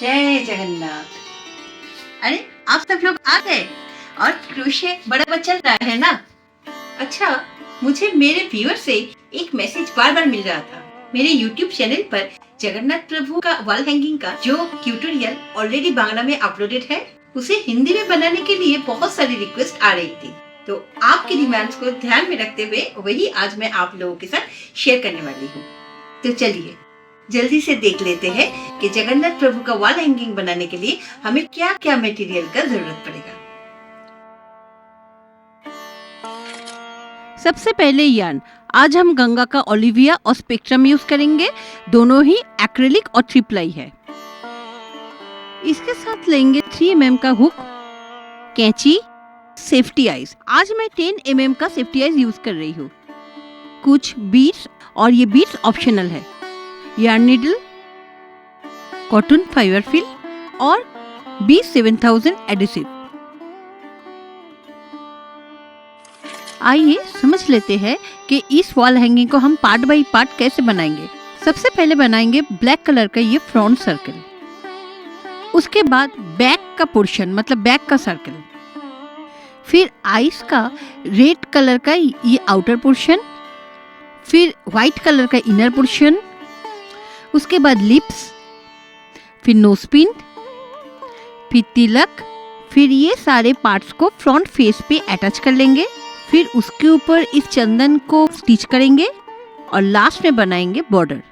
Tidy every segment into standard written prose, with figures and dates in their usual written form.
जय जगन्नाथ। अरे आप सब लोग आ गए और क्रोशे बड़ा चल रहा है ना। अच्छा, मुझे मेरे व्यूअर से एक मैसेज बार बार मिल रहा था। मेरे YouTube चैनल पर जगन्नाथ प्रभु का वॉल हैंगिंग का जो ट्यूटोरियल ऑलरेडी बांग्ला में अपलोडेड है, उसे हिंदी में बनाने के लिए बहुत सारी रिक्वेस्ट आ रही थी। तो आपकी डिमांड्स को ध्यान में रखते हुए वही आज मैं आप लोगों के साथ शेयर करने वाली हूँ। तो चलिए जल्दी से देख लेते हैं कि जगन्नाथ प्रभु का वॉल हैंगिंग बनाने के लिए हमें क्या क्या मटेरियल का जरूरत पड़ेगा। सबसे पहले यार्न। आज हम गंगा का ओलिविया और स्पेक्ट्रम यूज करेंगे। दोनों ही एक्रिलिक और 3 प्लाई है। इसके साथ लेंगे 3 mm का हुक, कैंची, सेफ्टी आइज। आज मैं 10 mm का सेफ्टी आइज यूज कर रही हूँ। कुछ बीड्स, और ये बीड्स ऑप्शनल है। Yarn needle, cotton fibre fill और B7000 एडिसिव। आइए समझ लेते हैं कि इस वॉल हैंगिंग को हम पार्ट बाय पार्ट कैसे बनाएंगे। सबसे पहले बनाएंगे ब्लैक कलर का ये फ्रंट सर्कल, उसके बाद बैक का पोर्शन मतलब बैक का सर्कल, फिर आईज का रेड कलर का ये आउटर पोर्शन, फिर व्हाइट कलर का इनर पोर्शन, उसके बाद लिप्स, फिर नोज पिन, फिर तिलक, फिर ये सारे पार्ट्स को फ्रंट फेस पे अटैच कर लेंगे। फिर उसके ऊपर इस चंदन को स्टिच करेंगे और लास्ट में बनाएंगे बॉर्डर।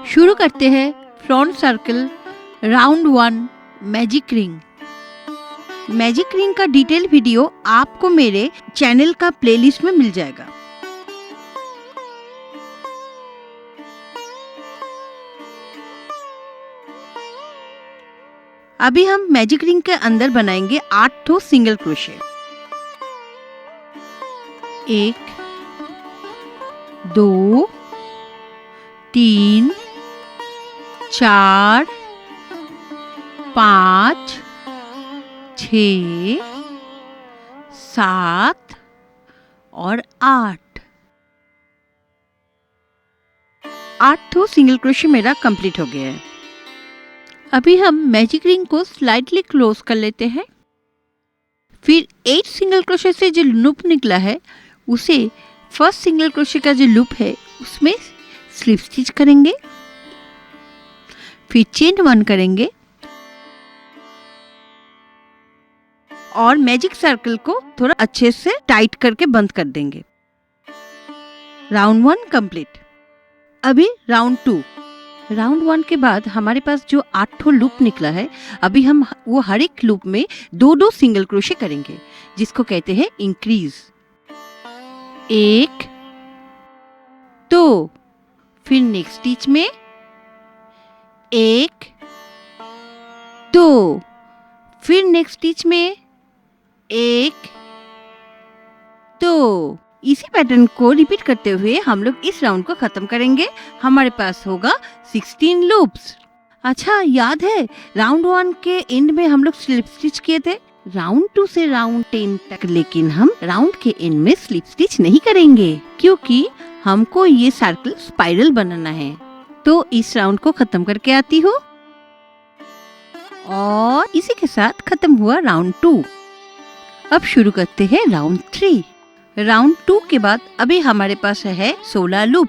शुरू करते हैं front circle, round 1 magic ring. Magic ring का डिटेल वीडियो आपको मेरे चैनल का प्लेलिस्ट में मिल जाएगा। अभी हम मैजिक रिंग के अंदर बनाएंगे 8 सिंगल क्रोशे। 1 2 3 4 5 6 7 और 8। 8 सिंगल क्रोशे मेरा कंप्लीट हो गया है। अभी हम मैजिक रिंग को स्लाइटली क्लोज कर लेते हैं। फिर 8 सिंगल क्रोशे से जो लूप निकला है उसे फर्स्ट सिंगल क्रोशे का जो लूप है उसमें स्लिप स्टिच करेंगे। फिर चेन 1 करेंगे और मैजिक सर्कल को थोड़ा अच्छे से टाइट करके बंद कर देंगे। Round 1 complete. अभी राउंड 2। राउंड 1 के बाद हमारे पास जो 8 लूप निकला है, अभी हम वो हर एक लूप में 2 सिंगल क्रोशे करेंगे, जिसको कहते हैं इंक्रीज। 1 2, फिर नेक्स्ट स्टिच में 1 2, फिर नेक्स्ट स्टिच में 1 2। इसी पैटर्न को रिपीट करते हुए हम लोग इस राउंड को खत्म करेंगे। हमारे पास होगा 16 लूप्स। अच्छा, याद है राउंड 1 के एंड में हम लोग स्लिप स्टिच किए थे राउंड 2 से राउंड 10 तक, लेकिन हम राउंड के एंड में स्लिप स्टिच नहीं करेंगे क्योंकि हमको ये सर्कल स्पाइरल बनाना है। तो इस राउंड को खत्म करके आती हूँ और इसी के साथ खत्म हुआ राउंड 2। अब शुरू करते हैं राउंड 3। राउंड 2 के बाद अभी हमारे पास है 16 लूप।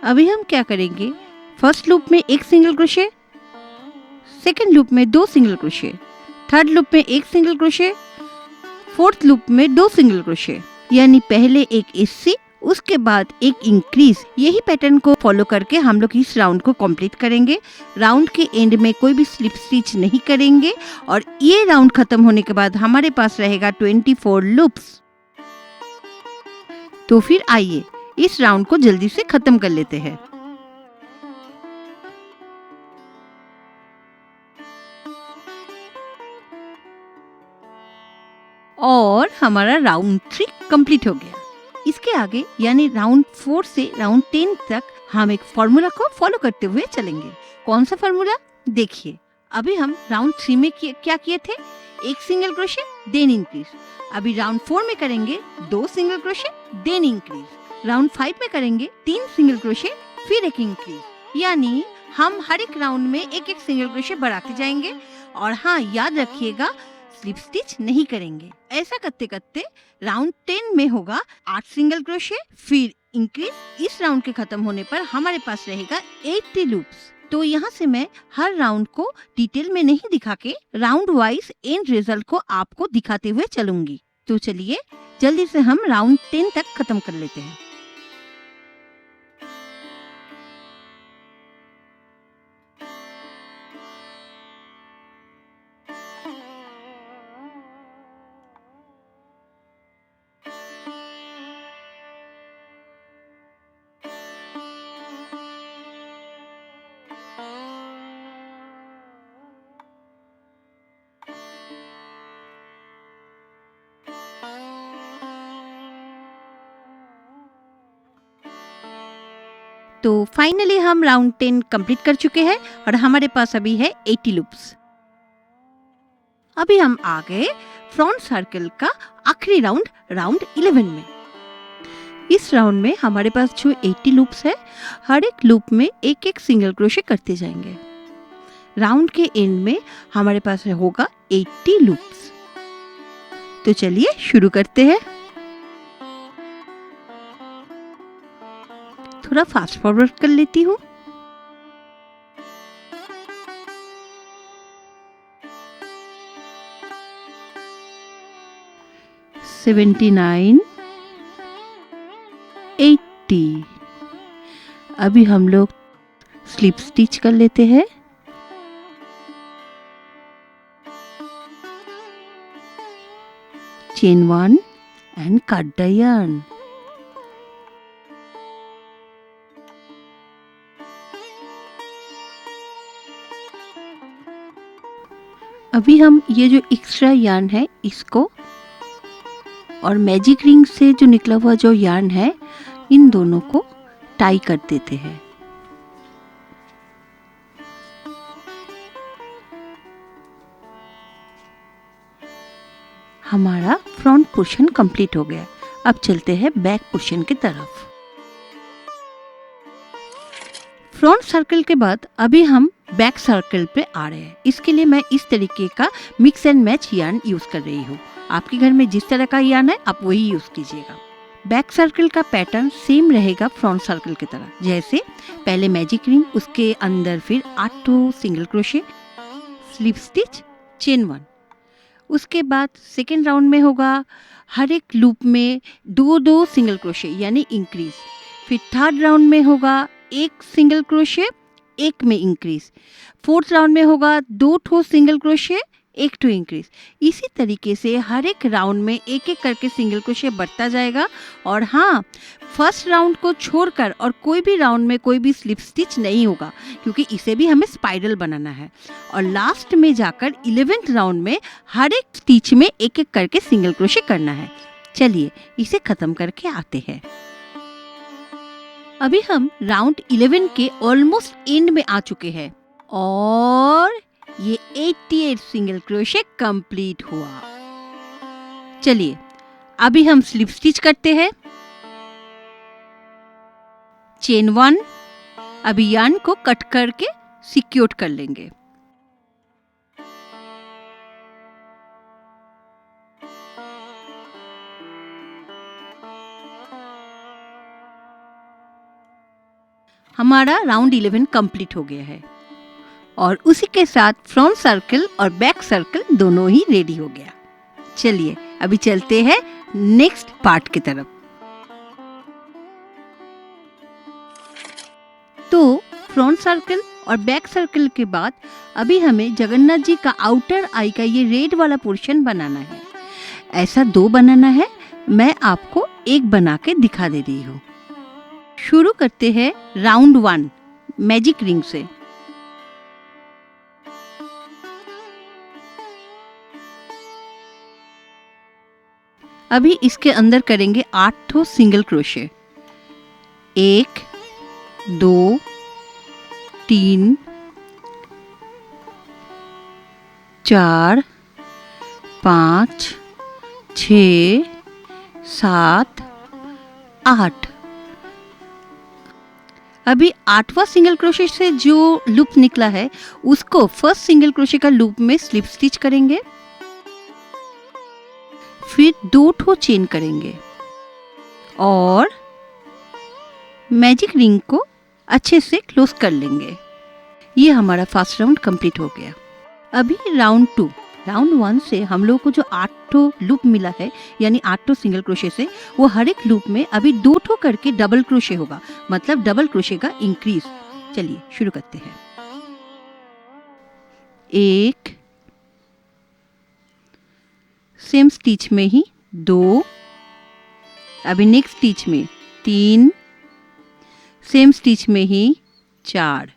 अभी हम क्या करेंगे, फर्स्ट लूप में 1 सिंगल क्रोशे, सेकंड लूप में 2 सिंगल क्रोशे, थर्ड लूप में 1 सिंगल क्रोशे, फोर्थ लूप में 2 सिंगल क्रोशे, यानी पहले एक एससी उसके बाद एक इंक्रीज। यही पैटर्न को फॉलो करके हम लोग इस राउंड को कंप्लीट करेंगे। राउंड के एंड में कोई भी स्लिप स्टिच नहीं करेंगे और ये राउंड खत्म होने के बाद हमारे पास रहेगा 24 लूप्स। तो फिर आइए इस राउंड को जल्दी से खत्म कर लेते हैं। और हमारा राउंड 3 कंप्लीट हो गया। इसके आगे यानी राउंड 4 से राउंड 10 तक हम एक फॉर्मूला को फॉलो करते हुए चलेंगे। कौन सा फॉर्मूला, देखिए। अभी हम राउंड 3 में क्या किए थे, 1 सिंगल क्रोशे देन इंक्रीज। अभी राउंड 4 में करेंगे 2 single crochet then increase. Round 5 में करेंगे 3 सिंगल क्रोशे फिर एक इंक्रीज, यानी हम हर एक राउंड में एक एक सिंगल क्रोशे बढ़ाते जाएंगे। और हाँ, याद रखिएगा स्लिप स्टिच नहीं करेंगे। ऐसा करते करते राउंड 10 में होगा 8 सिंगल क्रोशे, फिर इंक्रीज। इस राउंड के खत्म होने पर हमारे पास रहेगा 80 लूप्स। तो यहाँ से मैं हर राउंड को डिटेल में नहीं दिखा के राउंड वाइज एंड रिजल्ट को आपको दिखाते हुए चलूंगी। तो चलिए जल्दी से हम राउंड 10 तक खत्म कर लेते हैं। तो फाइनली हम राउंड 10 कंप्लीट कर चुके हैं और हमारे पास अभी है 80 लूप्स। अभी हम आ गए फ्रंट सर्कल का आखिरी राउंड, राउंड 11 में। इस राउंड में हमारे पास जो 80 लूप्स है, हर एक लूप में एक एक सिंगल क्रोशे करते जाएंगे। राउंड के एंड में हमारे पास होगा 80 लूप्स। तो चलिए शुरू करते हैं। थोड़ा फास्ट फॉरवर्ड कर लेती हूँ। $79, $80। अभी हम लोग स्लिप स्टिच कर लेते हैं। Chain 1 and cut the yarn। अभी हम ये जो एक्स्ट्रा यार्न है इसको और मैजिक रिंग से जो निकला हुआ जो यार्न है, इन दोनों को टाई कर देते हैं। हमारा फ्रंट पोर्शन कंप्लीट हो गया। अब चलते हैं बैक पोर्शन की तरफ। फ्रंट सर्कल के बाद अभी हम बैक सर्कल पे आ रहे हैं। इसके लिए मैं इस तरीके का mix and match yarn use कर रही हूँ। आपके घर में जिस तरह का यार्न है आप वही यूज कीजिएगा। बैक सर्कल का पैटर्न सेम रहेगा फ्रंट सर्कल की तरह। जैसे पहले मैजिक रिंग, उसके अंदर फिर 8 single crochet, slip stitch, chain 1। उसके बाद सेकेंड राउंड में होगा हर एक लूप में 2 सिंगल क्रोशे यानी इंक्रीज। फिर थर्ड राउंड में होगा 1 सिंगल क्रोशे, 1 में इंक्रीज। फोर्थ राउंड में होगा 2 सिंगल क्रोशे, 1 इंक्रीज। इसी तरीके से हर एक राउंड में एक एक करके सिंगल क्रोशे बढ़ता जाएगा। और हाँ, फर्स्ट राउंड को छोड़कर और कोई भी राउंड में कोई भी स्लिप स्टिच नहीं होगा, क्योंकि इसे भी हमें स्पाइरल बनाना है। और लास्ट में जाकर 11th राउंड में हर एक स्टिच में एक एक करके सिंगल क्रोशे करना है। चलिए इसे खत्म करके आते हैं। अभी हम राउंड 11 के ऑलमोस्ट एंड में आ चुके हैं और ये 88 सिंगल क्रोशे कंप्लीट हुआ। चलिए अभी हम स्लिप स्टिच करते हैं। चेन 1, अभी यार्न को कट करके सिक्योर कर लेंगे। हमारा राउंड 11 कंप्लीट हो गया है और उसी के साथ फ्रंट सर्कल और बैक सर्कल दोनों ही रेडी हो गया। चलिए अभी चलते हैं नेक्स्ट पार्ट की तरफ। तो फ्रंट सर्कल और बैक सर्कल के बाद अभी हमें जगन्नाथ जी का आउटर आई का ये रेड वाला पोर्शन बनाना है। ऐसा 2 बनाना है, मैं आपको एक बना के दिखा दे रही हूँ। शुरू करते हैं राउंड 1 मैजिक रिंग से। अभी इसके अंदर करेंगे 8 सिंगल क्रोशे। 1 2 3 4 5 6 7 8। अभी 8वां सिंगल क्रोशे से जो लूप निकला है उसको फर्स्ट सिंगल क्रोशे का लूप में स्लिप स्टिच करेंगे, फिर 2 ठो चेन करेंगे और मैजिक रिंग को अच्छे से क्लोज कर लेंगे। ये हमारा फर्स्ट राउंड कंप्लीट हो गया। अभी राउंड 2, राउंड 1 से हम लोगों को जो 8 ठो लूप मिला है यानी 8 ठो सिंगल क्रोशे से, वो हर एक लूप में अभी 2 ठो करके डबल क्रोशे होगा, मतलब डबल क्रोशे का इंक्रीज। चलिए शुरू करते हैं। 1, सेम स्टिच में ही 2, अभी नेक्स्ट स्टिच में 3, सेम स्टिच में ही 4,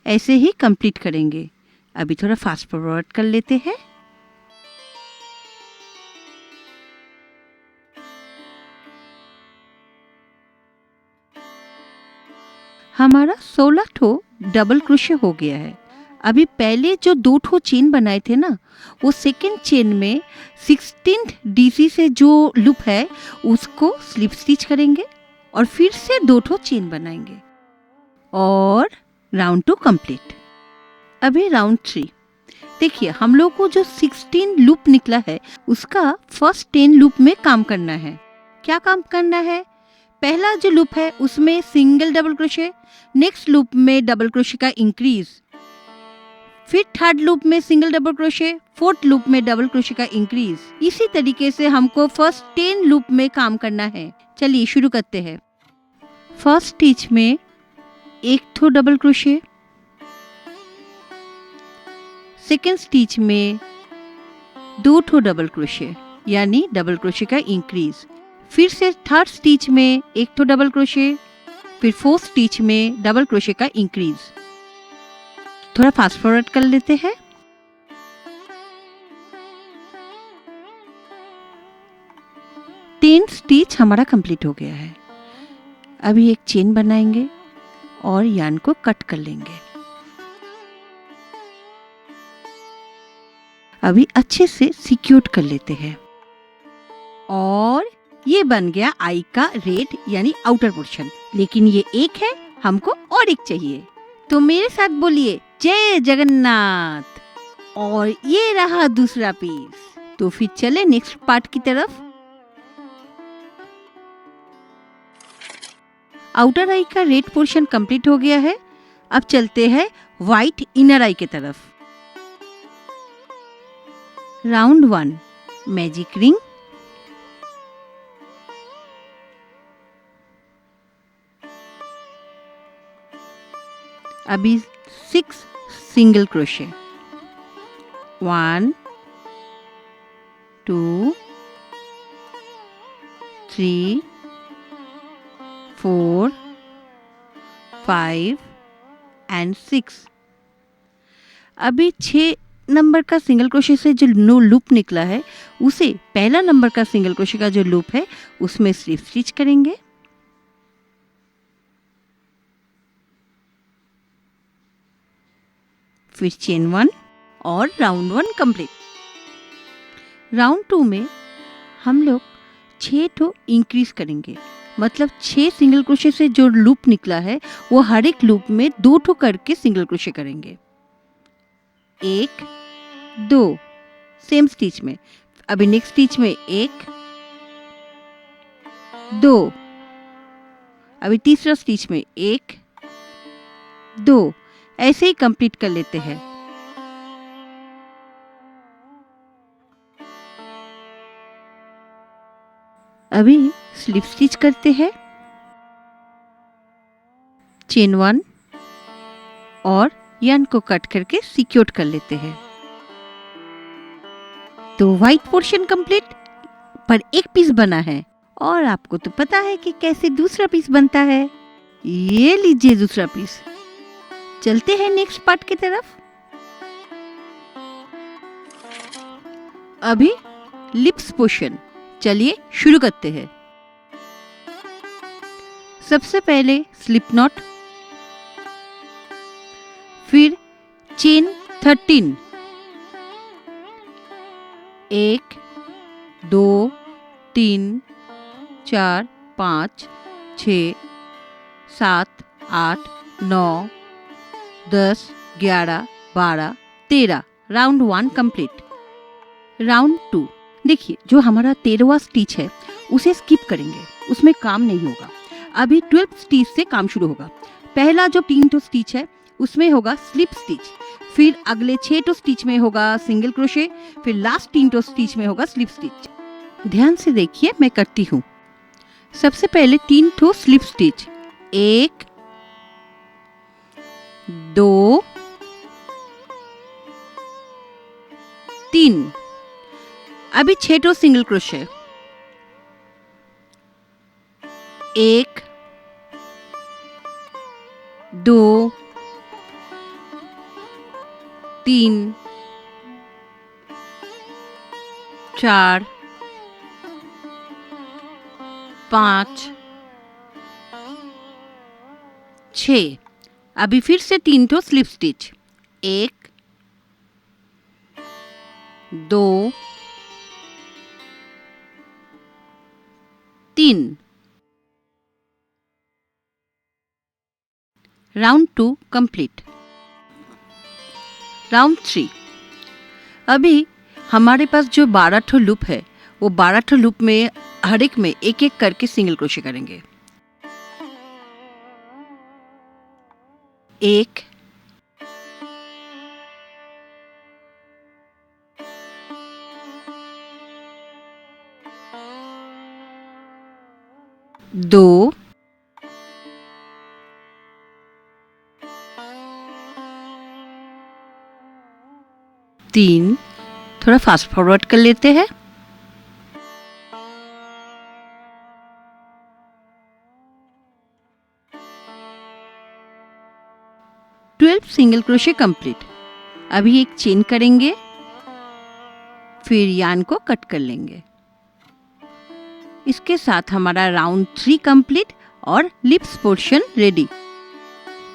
ऐसे ही कंप्लीट करेंगे। अभी थोड़ा फास्ट फॉरवर्ड कर लेते हैं। हमारा 16 ठो डबल क्रोशे हो गया है। अभी पहले जो 2 ठो चेन बनाए थे ना, वो सेकेंड चेन में 16th डीसी से जो लूप है उसको स्लिप स्टिच करेंगे और फिर से 2 ठो चेन बनाएंगे और राउंड 2 कंप्लीट। अभी राउंड 3 देखिए, हम लोग को जो 16 लूप निकला है उसका फर्स्ट 10 लूप में काम करना है। क्या काम करना है? पहला जो लूप है उसमें single double crochet, next loop में डबल क्रोशे का इंक्रीज, फिर थर्ड लूप में single double crochet, fourth loop में डबल क्रोशे का इंक्रीज। इसी तरीके से हमको फर्स्ट 10 लूप में काम करना है। चलिए शुरू करते हैं। फर्स्ट स्टिच में 1 ठो डबल क्रोशे, सेकेंड स्टिच में 2 ठो डबल क्रोशे यानी डबल क्रोशे का इंक्रीज, फिर से थर्ड स्टिच में 1 ठो डबल क्रोशे, फिर फोर्थ स्टिच में डबल क्रोशे का इंक्रीज। थोड़ा फास्ट फॉरवर्ड कर लेते हैं। टेन स्टिच हमारा कंप्लीट हो गया है। अभी एक चेन बनाएंगे और यार्न को कट कर लेंगे। अभी अच्छे से सिक्योर कर लेते हैं और ये बन गया आई का रेड यानी आउटर पोर्शन। लेकिन ये एक है, हमको और एक चाहिए, तो मेरे साथ बोलिए जय जगन्नाथ। और ये रहा दूसरा पीस। तो फिर चले नेक्स्ट पार्ट की तरफ। आउटर आई का रेड पोर्शन कंप्लीट हो गया है। अब चलते हैं व्हाइट इनर आई की तरफ। राउंड 1 मैजिक रिंग, अभी 6 सिंगल क्रोशे, 1 2 3 4 5 एंड 6। अभी 6 नंबर का सिंगल क्रोशे से जो नो लूप निकला है उसे पहला नंबर का सिंगल क्रोशे का जो लूप है उसमें स्लिप स्टिच करेंगे। फिर चेन 1 और राउंड 1 कंप्लीट। राउंड 2 में हम लोग 6 ठो इंक्रीज करेंगे, मतलब 6 सिंगल क्रोशे से जो लूप निकला है वो हर एक लूप में 2 ठो करके सिंगल क्रोशे करेंगे। 1 2 सेम स्टिच में, अभी नेक्स्ट स्टिच में 1 2, अभी तीसरा स्टिच में 1 2, ऐसे ही कंप्लीट कर लेते हैं। अभी स्लिप स्टिच करते हैं, चेन 1 और यार्न को कट करके सिक्योर कर लेते हैं। तो व्हाइट पोर्शन कंप्लीट, पर एक पीस बना है और आपको तो पता है कि कैसे दूसरा पीस बनता है। ये लीजिए दूसरा पीस। चलते हैं नेक्स्ट पार्ट की तरफ। अभी लिप्स पोर्शन, चलिए शुरू करते हैं। सबसे पहले स्लिप नॉट, फिर चेन 13, 1 2 3 4 5 6 7 8, 9, 10, 11, 12, 13। Round 1 complete. राउंड 2 देखिए, जो हमारा 13वां स्टिच है उसे स्किप करेंगे, उसमें काम नहीं होगा। अभी 12 स्टिच से काम शुरू होगा। पहला जो 3 स्टिच है उसमें होगा स्लिप स्टिच, फिर अगले 6 स्टिच में होगा सिंगल क्रोशे, फिर लास्ट 3 स्टिच में होगा स्लिप स्टिच। ध्यान से देखिए, मैं करती हूँ। सबसे पहले 3 स्लिप स्टिच, 1, 2, 3। अभी 6 सिंगल क्रोशे, 1, 2, 3, 4, 5, 6। अभी फिर से 3 slip stitch, 1, 2, 3। Round 2 complete. Round 3। अभी हमारे पास जो 12 लूप है वो 12 लूप में हर एक में एक एक करके सिंगल क्रोशे करेंगे। 1, 2, 3। थोड़ा फास्ट फॉरवर्ड कर लेते हैं। 12 सिंगल क्रोशे कंप्लीट। अभी एक चेन करेंगे, फिर यार्न को कट कर लेंगे। इसके साथ हमारा राउंड 3 कंप्लीट और लिप्स पोर्शन रेडी।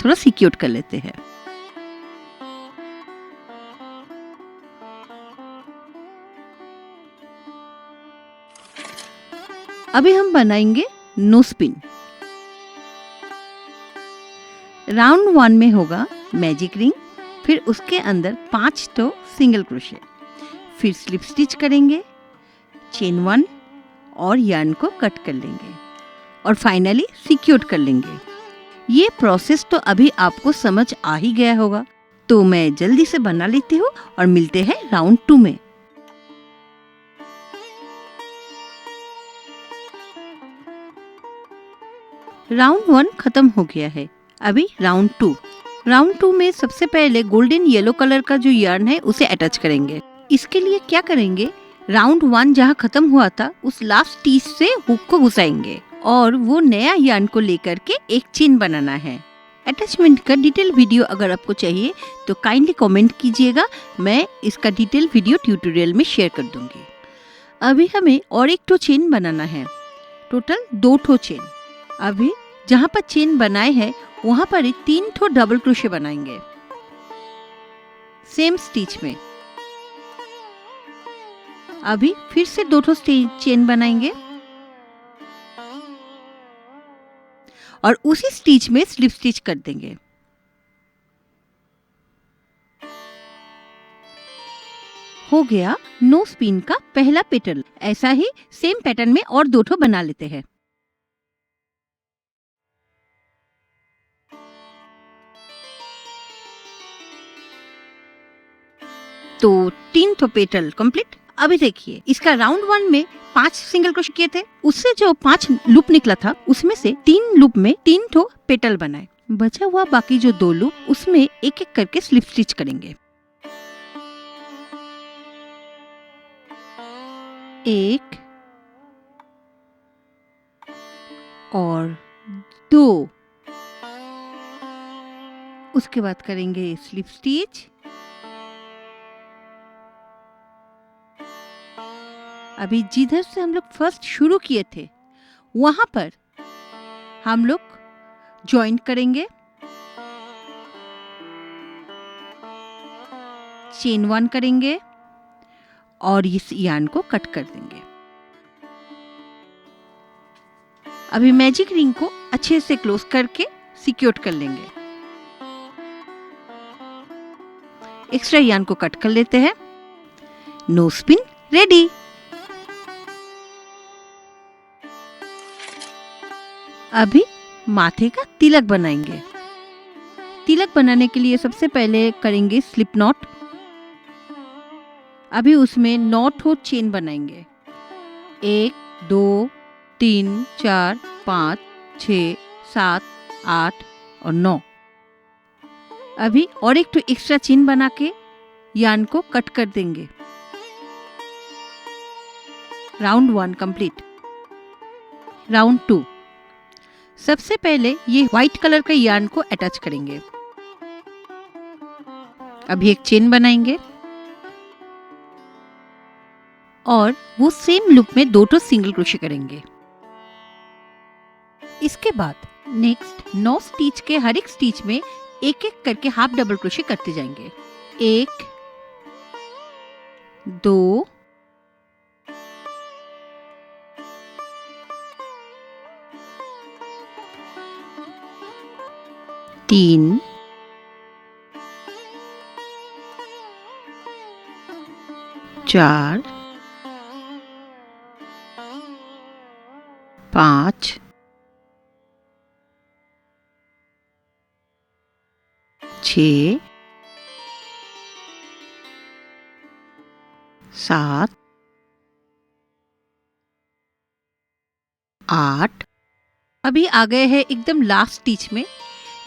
थोड़ा सिक्योर कर लेते हैं। अभी हम बनाएंगे नोज पिन। राउंड 1 में होगा मैजिक रिंग, फिर उसके अंदर 5 सिंगल क्रोशे, फिर स्लिप स्टिच करेंगे, चेन 1 और यार्न को कट कर लेंगे और फाइनली सिक्योर कर लेंगे। ये प्रोसेस तो अभी आपको समझ आ ही गया होगा, तो मैं जल्दी से बना लेती हूँ और मिलते हैं राउंड 2 में। राउंड 1 खत्म हो गया है। अभी राउंड 2। राउंड 2 में सबसे पहले गोल्डन येलो कलर का जो यार्न है उसे अटैच करेंगे। इसके लिए क्या करेंगे, राउंड 1 जहाँ खत्म हुआ था उस लास्ट स्टिच से हुक को घुसाएंगे और वो नया यार्न को लेकर के एक चेन बनाना है। अटैचमेंट का डिटेल वीडियो अगर आपको चाहिए तो काइंडली कमेंट कीजिएगा, मैं इसका डिटेल वीडियो ट्यूटोरियल में शेयर कर दूंगी। अभी हमें और एक चेन बनाना है, टोटल 2 चेन। अभी जहाँ पर चेन बनाए हैं वहाँ पर 3 डबल क्रोशे बनाएंगे सेम स्टिच में। अभी फिर से 2 चेन बनाएंगे और उसी स्टिच में स्लिप स्टिच कर देंगे। हो गया नोज पिन का पहला पैटर्न। ऐसा ही सेम पैटर्न में और 2 बना लेते हैं। तो 3 पेटल कंप्लीट। अभी देखिए, इसका राउंड 1 में 5 सिंगल क्रोशे किए थे, उससे जो 5 लूप निकला था उसमें से 3 लूप में 3 पेटल बनाए। बचा हुआ बाकी जो 2 लूप उसमें एक एक करके स्लिप स्टिच करेंगे। 1 और 2। उसके बाद करेंगे स्लिप स्टिच। अभी जिधर से हम लोग फर्स्ट शुरू किए थे वहां पर हम लोग ज्वाइन करेंगे, चेन 1 करेंगे और इस यार्न को कट कर देंगे। अभी मैजिक रिंग को अच्छे से क्लोज करके सिक्योर कर लेंगे। एक्स्ट्रा यार्न को कट कर लेते हैं। Nose pin ready. अभी माथे का तिलक बनाएंगे। तिलक बनाने के लिए सबसे पहले करेंगे स्लिप नॉट। अभी उसमें 9 ठो चेन बनाएंगे। 1 2 3 4 5 6 7 8 और 9। अभी और एक तो एक्स्ट्रा चेन बना के यार्न को कट कर देंगे। Round 1 complete. राउंड 2। सबसे पहले ये व्हाइट कलर का यार्न को अटैच करेंगे। अभी एक चेन बनाएंगे और वो सेम लूप में 2 सिंगल क्रोशे करेंगे। इसके बाद नेक्स्ट 9 स्टिच के हर एक स्टिच में एक एक करके हाफ डबल क्रोशे करते जाएंगे। 1 2 3 4 5 6 7 8। अभी आ गए हैं एकदम लास्ट स्टिच में।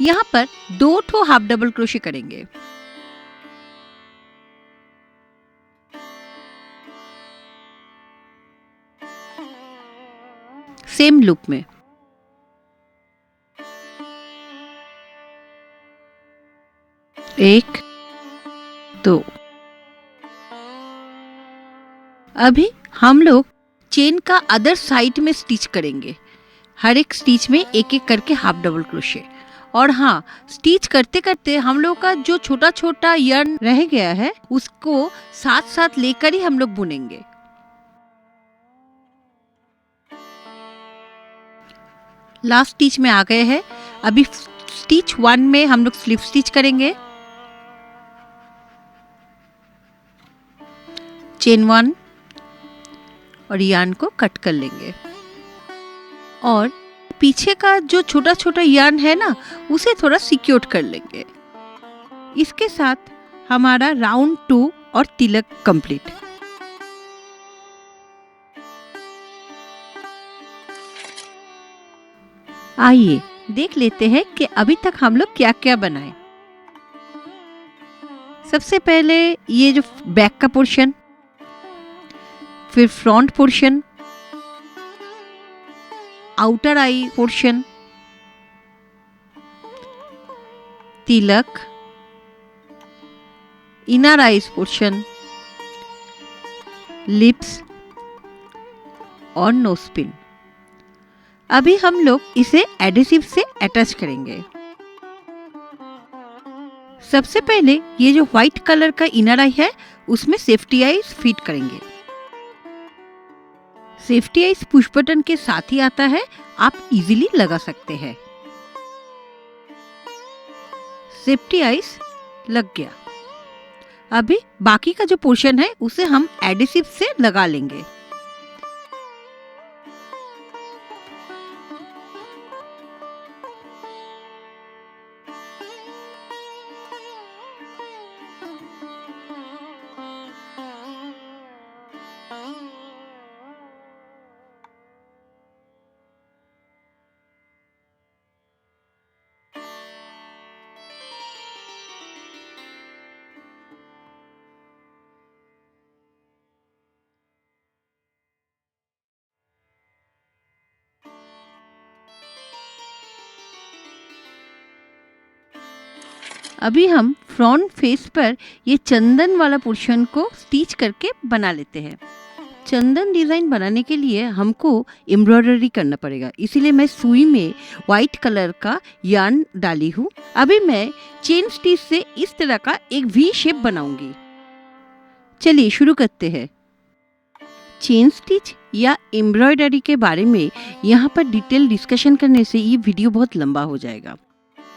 यहाँ पर 2 ठो हाफ डबल क्रोशे करेंगे। सेम लूप में। 1 2। अभी हम लोग चेन का अदर साइड में स्टिच करेंगे। हर एक स्टिच में एक एक करके हाफ डबल क्रोशे। और हाँ, स्टिच करते करते हम लोग का जो छोटा छोटा यार्न रह गया है उसको साथ साथ लेकर ही हम लोग बुनेंगे। लास्ट स्टिच में आ गए हैं। अभी स्टिच 1 में हम लोग स्लिप स्टिच करेंगे। चेन 1 और यार्न को कट कर लेंगे और पीछे का जो छोटा छोटा यार्न है ना उसे थोड़ा सिक्योर कर लेंगे। इसके साथ हमारा राउंड 2 और तिलक कंप्लीट। आइए देख लेते हैं कि अभी तक हम लोग क्या क्या बनाए। सबसे पहले ये जो बैक का पोर्शन, फिर फ्रंट पोर्शन, आउटर आई पोर्शन, तिलक, इनर आईज पोर्शन, लिप्स और नोज पिन। अभी हम लोग इसे एडहेसिव से अटैच करेंगे। सबसे पहले ये जो व्हाइट कलर का इनर आई है उसमें सेफ्टी आईज फिट करेंगे। सेफ्टी आईज पुश बटन के साथ ही आता है, आप इजीली लगा सकते हैं। सेफ्टी आईज लग गया। अभी बाकी का जो पोर्शन है उसे हम एडहेसिव से लगा लेंगे। अभी हम फ्रंट फेस पर ये चंदन वाला पोर्शन को स्टिच करके बना लेते हैं। चंदन डिजाइन बनाने के लिए हमको एम्ब्रॉयडरी करना पड़ेगा, इसीलिए मैं सुई में व्हाइट कलर का यार्न डाली हूँ। अभी मैं चेन स्टिच से इस तरह का एक वी शेप बनाऊंगी। चलिए शुरू करते हैं। चेन स्टिच या एम्ब्रॉयडरी के बारे में यहाँ पर डिटेल डिस्कशन करने से ये वीडियो बहुत लंबा हो जाएगा।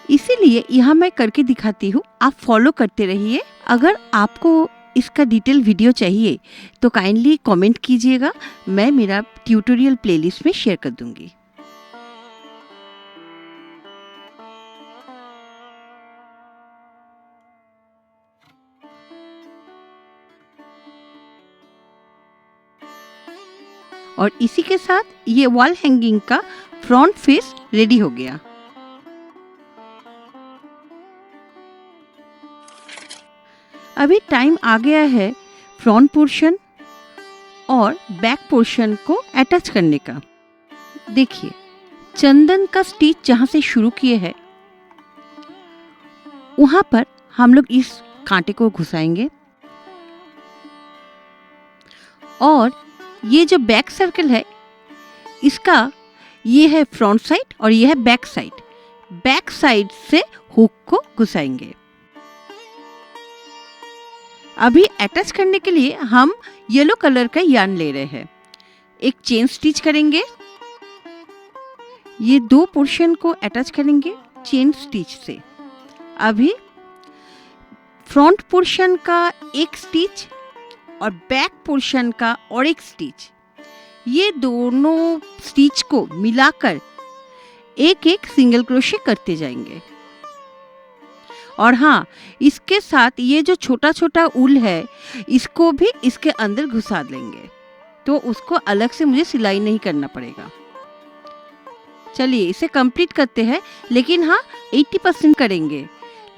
इसीलिए यहाँ मैं करके दिखाती हूँ, आप फॉलो करते रहिए। अगर आपको इसका डिटेल वीडियो चाहिए तो काइंडली कमेंट कीजिएगा, मैं मेरा ट्यूटोरियल प्लेलिस्ट में शेयर कर दूंगी। और इसी के साथ ये वॉल हैंगिंग का फ्रंट फेस रेडी हो गया। अभी टाइम आ गया है फ्रंट पोर्शन और बैक पोर्शन को अटैच करने का। देखिए, चंदन का स्टिच जहाँ से शुरू किए हैं वहाँ पर हम लोग इस कांटे को घुसाएंगे और ये जो बैक सर्कल है इसका ये है फ्रंट साइड और ये है बैक साइड। बैक साइड से हुक को घुसाएंगे। अभी अटैच करने के लिए हम येलो कलर का यार्न ले रहे हैं। एक चेन स्टिच करेंगे, ये दो पोर्शन को अटैच करेंगे चेन स्टिच से। अभी फ्रंट पोर्शन का एक स्टिच और बैक पोर्शन का और एक स्टिच, ये दोनों स्टिच को मिलाकर एक एक सिंगल क्रोशे करते जाएंगे। और हाँ, इसके साथ ये जो छोटा छोटा ऊल है इसको भी इसके अंदर घुसा लेंगे, तो उसको अलग से मुझे सिलाई नहीं करना पड़ेगा। चलिए इसे कंप्लीट करते हैं, लेकिन हाँ 80% करेंगे।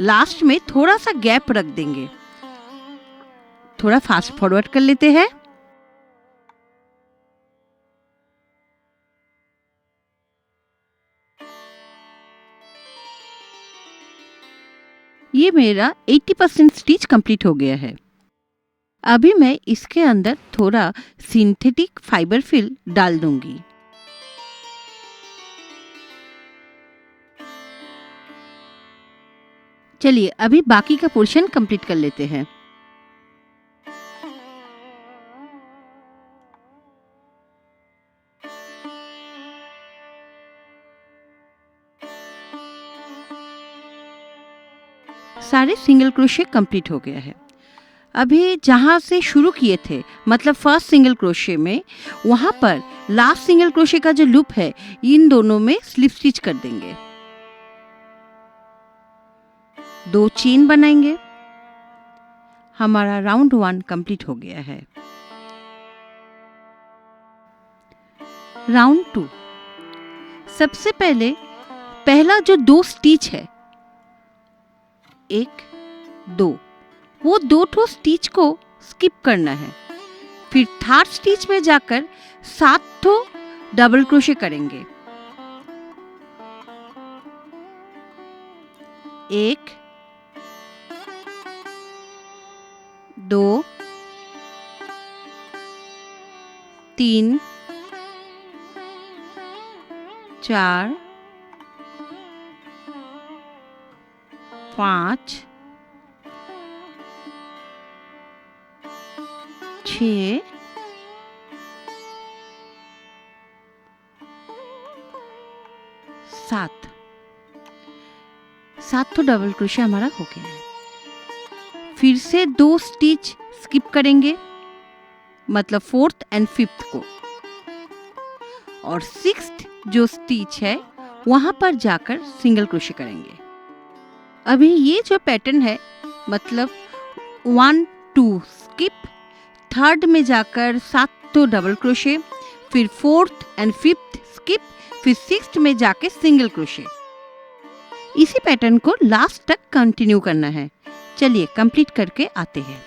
लास्ट में थोड़ा सा गैप रख देंगे। थोड़ा फास्ट फॉरवर्ड कर लेते हैं। ये मेरा 80% स्टिच कंप्लीट हो गया है। अभी मैं इसके अंदर थोड़ा सिंथेटिक फाइबर फिल डाल दूंगी। चलिए अभी बाकी का पोर्शन कंप्लीट कर लेते हैं। सारे सिंगल क्रोशे कंप्लीट हो गया है। अभी जहाँ से शुरू किए थे, मतलब फर्स्ट सिंगल क्रोशे में, वहाँ पर लास्ट सिंगल क्रोशे का जो लूप है इन दोनों में स्लिप स्टिच कर देंगे। 2 चेन बनाएंगे। हमारा राउंड 1 कंप्लीट हो गया है। राउंड 2, सबसे पहले पहला जो 2 स्टिच है, 1 2, वो 2 ठो स्टिच को स्किप करना है। फिर थर्ड स्टिच में जाकर 7 ठो डबल क्रोशे करेंगे। 1 2 3 4 5 6 7 तो डबल क्रोशे हमारा हो गया है। फिर से 2 स्टिच स्किप करेंगे, मतलब 4th एंड 5th को, और 6th जो स्टिच है वहां पर जाकर सिंगल क्रोशे करेंगे। अभी ये जो पैटर्न है, मतलब 1 2 स्किप, थर्ड में जाकर 7 तो डबल क्रोशे, फिर 4th एंड 5th स्किप, फिर 6th में जाके सिंगल क्रोशे। इसी पैटर्न को लास्ट तक कंटिन्यू करना है। चलिए कंप्लीट करके आते हैं।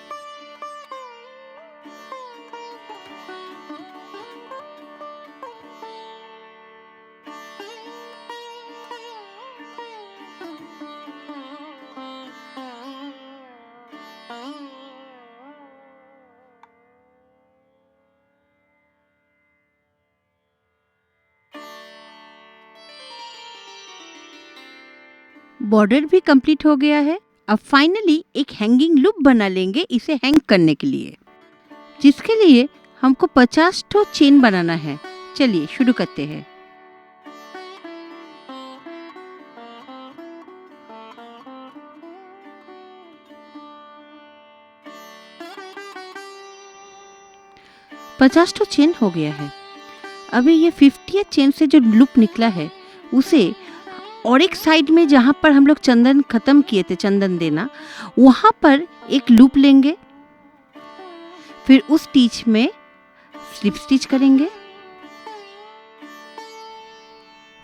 बॉर्डर भी कंप्लीट हो गया है। अब फाइनली एक हैंगिंग लूप बना लेंगे इसे हैंग करने के लिए, जिसके लिए हमको 50 ठो चेन बनाना है। चलिए शुरू करते हैं। 50 तो चेन हो गया है। अभी ये 50th चेन से जो लूप निकला है उसे और एक साइड में जहाँ पर हम लोग चंदन खत्म किए थे चंदन देना, वहाँ पर एक लूप लेंगे। फिर उस स्टिच में स्लिप स्टिच करेंगे।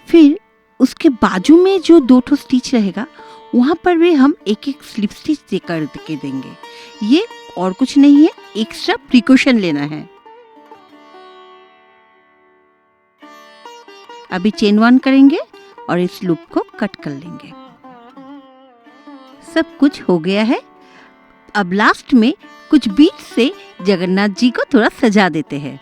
फिर उसके बाजू में जो 2 ठो स्टिच रहेगा वहाँ पर भी हम एक एक स्लिप स्टिच देकर के देंगे। ये और कुछ नहीं है, एक्स्ट्रा प्रिकॉशन लेना है। अभी चेन 1 करेंगे और इस लूप को कट कर लेंगे। सब कुछ हो गया है। अब लास्ट में कुछ बीट से जगन्नाथ जी को थोड़ा सजा देते हैं।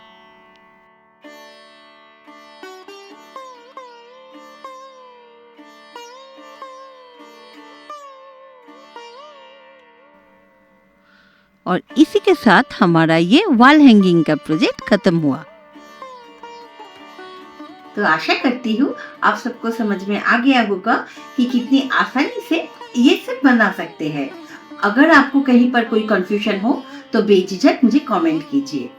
और इसी के साथ हमारा ये वॉल हैंगिंग का प्रोजेक्ट खत्म हुआ। तो आशा करती हूँ आप सबको समझ में आ गया होगा कि कितनी आसानी से ये सब बना सकते हैं। अगर आपको कहीं पर कोई कंफ्यूजन हो तो बेझिझक मुझे कमेंट कीजिए।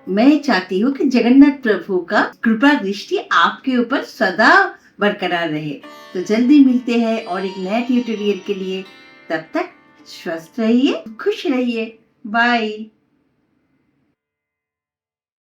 मैं चाहती हूँ कि जगन्नाथ प्रभु का कृपा दृष्टि आपके ऊपर सदा बरकरार रहे। तो जल्दी मिलते हैं और एक नया ट्यूटोरियल के लिए। तब तक स्वस्थ रहिए, खुश रहिए। बाय।